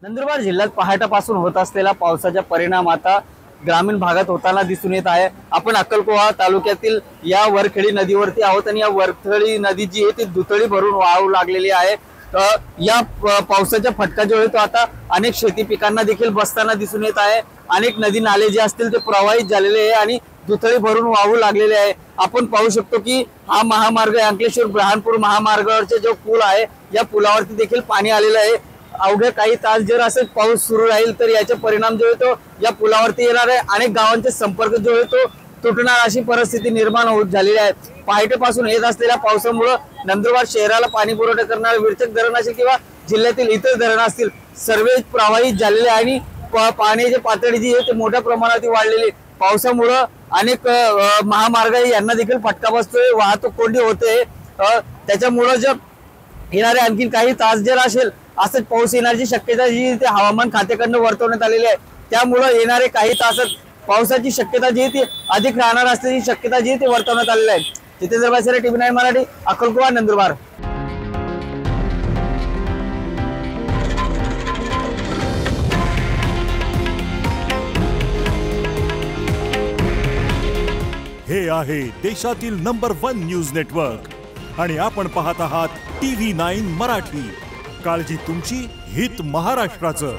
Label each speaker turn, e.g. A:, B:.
A: नंदुरबार जिल्ह्यात पहाटेपासून होत असलेला पावसाचा परिणाम आता ग्रामीण भागात होताना दिसून येत आहे। आपण अक्कलकोवा तालुक्यातील या वरखेडी नदीवरती आहोत आणि या वरखेडी नदी जी आहे ती दुथडी भरून वाहू लागलेली आहे। या पावसाचा फटका जो आहे तो आता अनेक शेती पिकांना देखील बसताना दिसून येत आहे। अनेक नदी नाले जे असतील ते प्रवाहित झालेले आहे आणि दुथडी भरून वाहू लागलेले आहे। आपण पाहू शकतो की हा महामार्ग अंकलेश्वर ब्रह्मपूर महामार्गावरचे जो पूल आहे या पुलावरती देखील पाणी आलेलं आहे। अवघे काही तास जर असे पाऊस सुरू राहील तर याचे परिणाम जो आहे तो या पुलावरती येणार आहे। अनेक गावांचे संपर्क जो आहे तो तुटणार अशी परिस्थिती निर्माण होत झालेली आहे। पहाटेपासून येत असलेल्या पावसामुळे नंदुरबार शहराला पाणी पुरवठा करणारे विरचक धरण असेल किंवा जिल्ह्यातील इतर धरण असतील सर्व प्रवाहित झालेले आणि पाण्याची पातळी जी आहे ते मोठ्या प्रमाणात वाढलेली। पावसामुळे अनेक महामार्ग यांना देखील फटका बसतोय, वाहतूक कोंडी होते। त्याच्यामुळे जर येणारे आणखी काही तास जर असेल असंच पाऊस येण्याची शक्यता जी ते हवामान खात्याकडून वर्तवण्यात आलेली आहे। त्यामुळे येणारे काही तासात पावसाची शक्यता जी ती अधिक राहणार असल्याची शक्यता जी ते वर्तवण्यात आलेली आहे। जितेंद्र बासरे, TV9 मराठी, अक्कलकोवा, नंदुरबार।
B: हे आहे देशातील नंबर 1 न्यूज नेटवर्क आणि आपण पाहत आहात TV9 मराठी। काळजी तुमची, हित महाराष्ट्राचं।